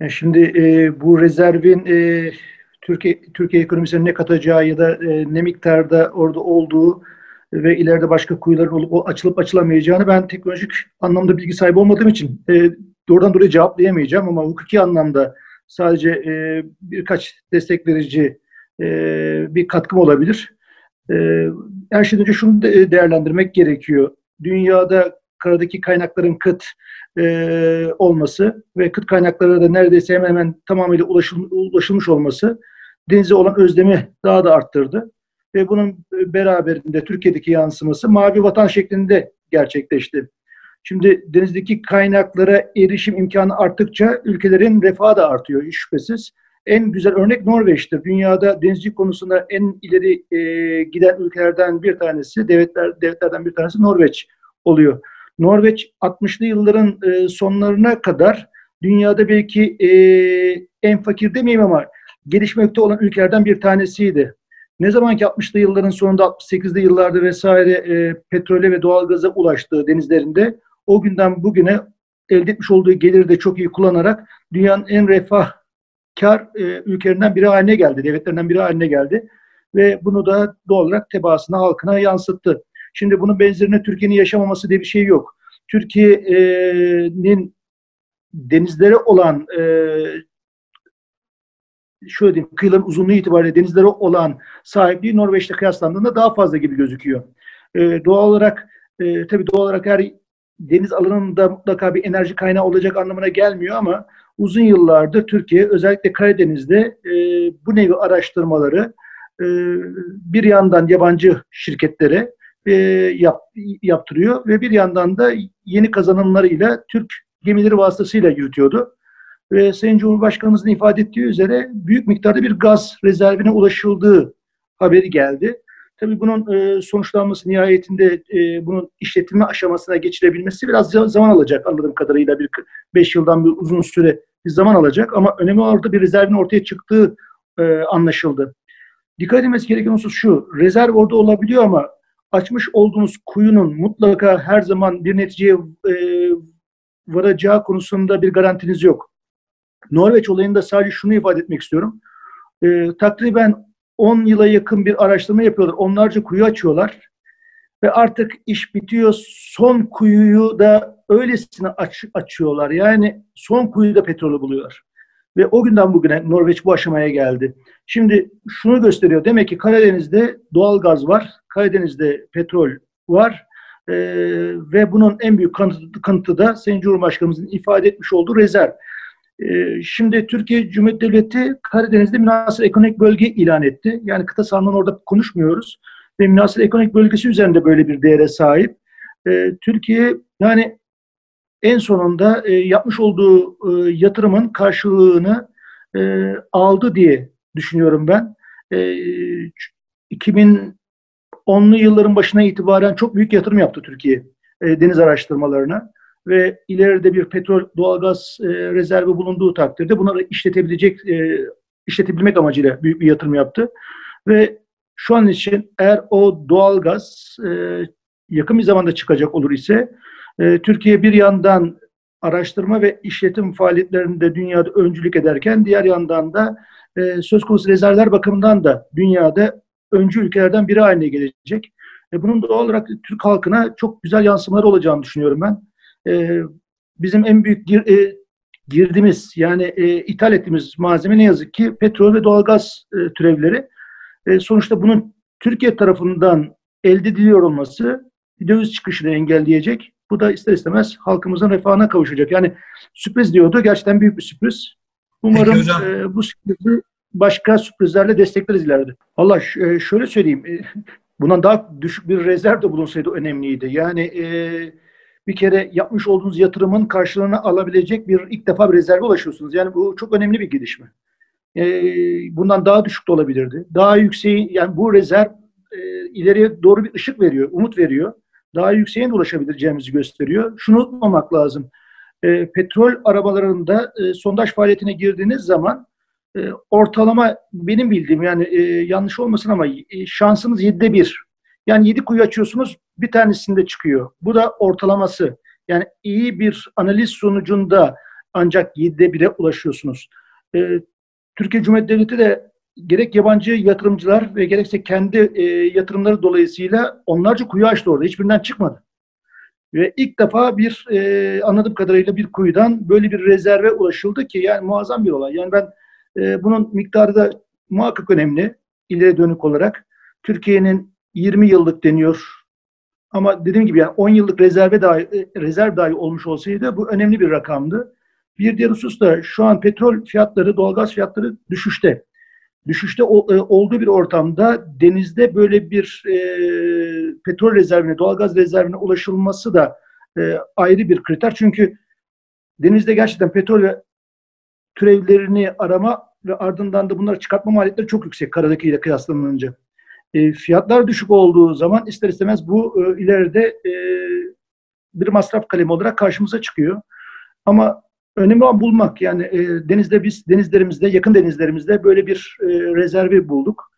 Yani şimdi bu rezervin Türkiye ekonomisine ne katacağı ya da ne miktarda orada olduğu ve ileride başka kuyuların olup açılıp açılamayacağını ben teknolojik anlamda bilgi sahibi olmadığım için doğrudan doğruya cevaplayamayacağım ama hukuki anlamda sadece birkaç destek verici bir katkım olabilir. Her şeyden önce şunu değerlendirmek gerekiyor. Dünyada karadaki kaynakların kıt olması ve kıt kaynaklara da neredeyse hemen hemen tamamıyla ulaşılmış olması denize olan özlemi daha da arttırdı. Ve bunun beraberinde Türkiye'deki yansıması mavi vatan şeklinde gerçekleşti. Şimdi denizdeki kaynaklara erişim imkanı arttıkça ülkelerin refahı da artıyor hiç şüphesiz. En güzel örnek Norveç'tir. Dünyada denizcilik konusunda en ileri giden ülkelerden bir tanesi, devletlerden bir tanesi Norveç oluyor. Norveç 60'lı yılların sonlarına kadar dünyada belki en fakir demeyeyim ama gelişmekte olan ülkelerden bir tanesiydi. Ne zaman ki 60'lı yılların sonunda 68'li yıllarda vesaire petrole ve doğalgaza ulaştığı denizlerinde o günden bugüne elde etmiş olduğu geliri de çok iyi kullanarak dünyanın en refahkar ülkelerinden biri haline geldi, devletlerinden biri haline geldi ve bunu da doğal olarak tebaasına, halkına yansıttı. Şimdi bunun benzerine Türkiye'nin yaşamaması diye bir şey yok. Türkiye'nin denizlere olan şöyle diyeyim, kıyıların uzunluğu itibariyle denizlere olan sahipliği Norveç'te kıyaslandığında daha fazla gibi gözüküyor. Doğal olarak tabii doğal olarak her deniz alanında mutlaka bir enerji kaynağı olacak anlamına gelmiyor ama uzun yıllardır Türkiye özellikle Karadeniz'de bu nevi araştırmaları bir yandan yabancı şirketlere yaptırıyor ve bir yandan da yeni kazanımlarıyla Türk gemileri vasıtasıyla yürütüyordu. Ve Sayın Cumhurbaşkanımızın ifade ettiği üzere büyük miktarda bir gaz rezervine ulaşıldığı haberi geldi. Tabii bunun sonuçlanması nihayetinde bunun işletilme aşamasına geçirebilmesi biraz zaman alacak anladığım kadarıyla bir 5 yıldan bir uzun süre bir zaman alacak ama önemli orada bir rezervin ortaya çıktığı anlaşıldı. Dikkat edilmesi gereken husus şu, rezerv orada olabiliyor ama açmış olduğunuz kuyunun mutlaka her zaman bir neticeye varacağı konusunda bir garantiniz yok. Norveç olayında sadece şunu ifade etmek istiyorum. Takriben 10 yıla yakın bir araştırma yapıyorlar. Onlarca kuyu açıyorlar. Ve artık iş bitiyor. Son kuyuyu da öylesine açıyorlar. Yani son kuyuda petrolü buluyorlar. Ve o günden bugüne Norveç bu aşamaya geldi. Şimdi şunu gösteriyor. Demek ki Karadeniz'de doğal gaz var. Karadeniz'de petrol var. Ve bunun en büyük kanıtı da Sayın Cumhurbaşkanımızın ifade etmiş olduğu rezerv. Şimdi Türkiye Cumhuriyeti Devleti Karadeniz'de münhasır ekonomik bölge ilan etti. Yani kıta sahanlığını orada konuşmuyoruz. Ve münhasır ekonomik bölgesi üzerinde böyle bir değere sahip. Türkiye yani en sonunda yapmış olduğu yatırımın karşılığını aldı diye düşünüyorum ben. 2010'lu yılların başına itibaren çok büyük yatırım yaptı Türkiye deniz araştırmalarına ve ileride bir petrol, doğalgaz rezervi bulunduğu takdirde bunları işletebilmek amacıyla büyük bir yatırım yaptı. Ve şu an için eğer o doğalgaz yakın bir zamanda çıkacak olur ise Türkiye bir yandan araştırma ve işletim faaliyetlerinde dünyada öncülük ederken diğer yandan da söz konusu rezervler bakımından da dünyada öncü ülkelerden biri haline gelecek. Bunun doğal olarak Türk halkına çok güzel yansımaları olacağını düşünüyorum ben. Bizim en büyük girdiğimiz yani ithal ettiğimiz malzeme ne yazık ki petrol ve doğalgaz türevleri. Sonuçta bunun Türkiye tarafından elde ediliyor olması döviz çıkışını engelleyecek. Bu da ister istemez halkımızın refahına kavuşacak. Yani sürpriz diyordu. Gerçekten büyük bir sürpriz. Peki Umarım hocam. bu sürprizi başka sürprizlerle destekleriz ileride. Allah şöyle söyleyeyim. Bundan daha düşük bir rezerv de bulunsaydı önemliydi. Yani bir kere yapmış olduğunuz yatırımın karşılığını alabilecek bir ilk defa bir rezerve ulaşıyorsunuz. Yani bu çok önemli bir gelişme. Bundan daha düşük de olabilirdi. Daha yükseği yani bu rezerv ileriye doğru bir ışık veriyor, umut veriyor. Daha yükseğe de ulaşabileceğimizi gösteriyor. Şunu unutmamak lazım. Petrol arabalarında sondaj faaliyetine girdiğiniz zaman ortalama benim bildiğim yani yanlış olmasın ama şansınız 7'de 1. Yani 7 kuyu açıyorsunuz bir tanesinde çıkıyor. Bu da ortalaması. Yani iyi bir analiz sonucunda ancak 7'de 1'e ulaşıyorsunuz. Türkiye Cumhuriyeti Devleti de gerek yabancı yatırımcılar ve gerekse kendi yatırımları dolayısıyla onlarca kuyu açtı orada. Hiçbirinden çıkmadı. Ve ilk defa anladığım kadarıyla bir kuyudan böyle bir rezerve ulaşıldı ki yani muazzam bir olay. Yani ben bunun miktarı da muhakkak önemli ileri dönük olarak. Türkiye'nin 20 yıllık deniyor ama dediğim gibi yani 10 yıllık rezerv dahi olmuş olsaydı bu önemli bir rakamdı. Bir diğer husus da şu an petrol fiyatları, doğalgaz fiyatları düşüşte. Düşüşte olduğu bir ortamda denizde böyle bir petrol rezervine, doğalgaz rezervine ulaşılması da ayrı bir kriter. Çünkü denizde gerçekten petrol ve türevlerini arama ve ardından da bunları çıkartma maliyetleri çok yüksek karadakiyle kıyaslanınca. Fiyatlar düşük olduğu zaman ister istemez bu ileride bir masraf kalemi olarak karşımıza çıkıyor. Ama önemli olan bulmak. Yani denizde biz denizlerimizde, yakın denizlerimizde böyle bir rezervi bulduk.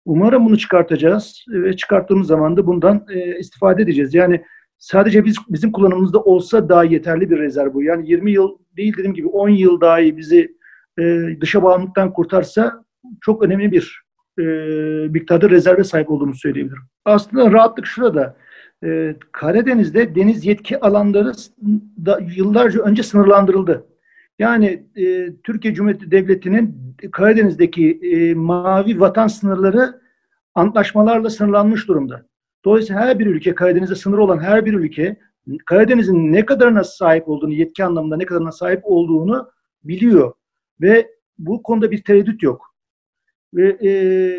Umarım bunu çıkartacağız ve çıkarttığımız zaman da bundan istifade edeceğiz. Yani sadece bizim kullanımımızda olsa daha yeterli bir rezerv bu. Yani 20 yıl değil dediğim gibi 10 yıl dahi bizi dışa bağımlılıktan kurtarsa çok önemli bir miktarda rezerve sahip olduğumuzu söyleyebilirim. Aslında rahatlık şurada. Karadeniz'de deniz yetki alanları da yıllarca önce sınırlandırıldı. Yani Türkiye Cumhuriyeti Devleti'nin Karadeniz'deki mavi vatan sınırları antlaşmalarla sınırlanmış durumda. Dolayısıyla her bir ülke, Karadeniz'e sınırı olan her bir ülke Karadeniz'in ne kadarına sahip olduğunu, yetki anlamında ne kadarına sahip olduğunu biliyor. Ve bu konuda bir tereddüt yok. Ve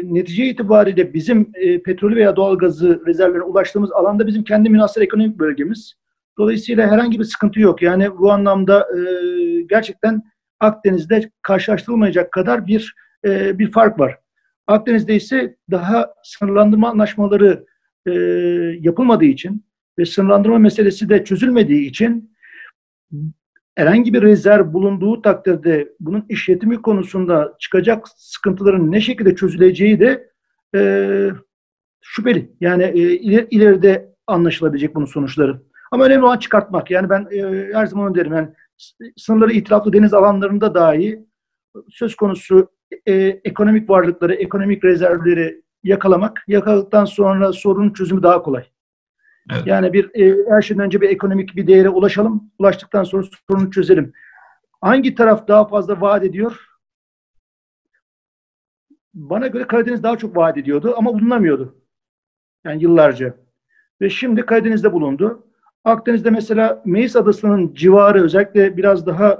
netice itibariyle bizim petrolü veya doğalgazı rezervlerine ulaştığımız alanda bizim kendi münhasır ekonomik bölgemiz. Dolayısıyla herhangi bir sıkıntı yok. Yani bu anlamda gerçekten Akdeniz'de karşılaştırılmayacak kadar bir fark var. Akdeniz'de ise daha sınırlandırma anlaşmaları yapılmadığı için ve sınırlandırma meselesi de çözülmediği için herhangi bir rezerv bulunduğu takdirde bunun işletimi konusunda çıkacak sıkıntıların ne şekilde çözüleceği de şüpheli. Yani ileride anlaşılabilecek bunun sonuçları. Ama önemli olan çıkartmak. Yani ben her zaman derim. Yani sınırları itiraflı deniz alanlarında dahi söz konusu ekonomik varlıkları, ekonomik rezervleri yakaladıktan sonra sorunun çözümü daha kolay. Evet. Yani her şeyden önce bir ekonomik bir değere ulaşalım. Ulaştıktan sonra sorunu çözelim. Hangi taraf daha fazla vaat ediyor? Bana göre Karadeniz daha çok vaat ediyordu ama bulunamıyordu. Yani yıllarca. Ve şimdi Karadeniz'de bulundu. Akdeniz'de mesela Meis Adası'nın civarı özellikle biraz daha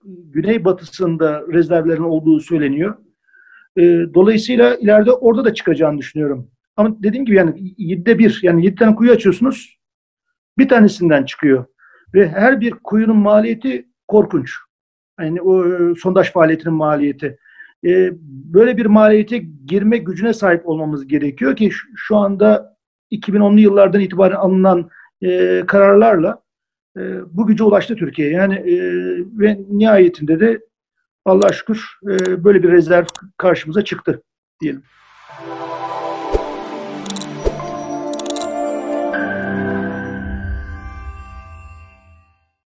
güneybatısında rezervlerin olduğu söyleniyor. Dolayısıyla ileride orada da çıkacağını düşünüyorum. Ama dediğim gibi yani 7'de 1 yani 7 tane kuyu açıyorsunuz. Bir tanesinden çıkıyor. Ve her bir kuyunun maliyeti korkunç. Yani o sondaj faaliyetinin maliyeti. Böyle bir maliyete girme gücüne sahip olmamız gerekiyor ki şu anda 2010'lu yıllardan itibaren alınan kararlarla bu güce ulaştı Türkiye. Yani ve nihayetinde de Allah'a şükür böyle bir rezerv karşımıza çıktı diyelim.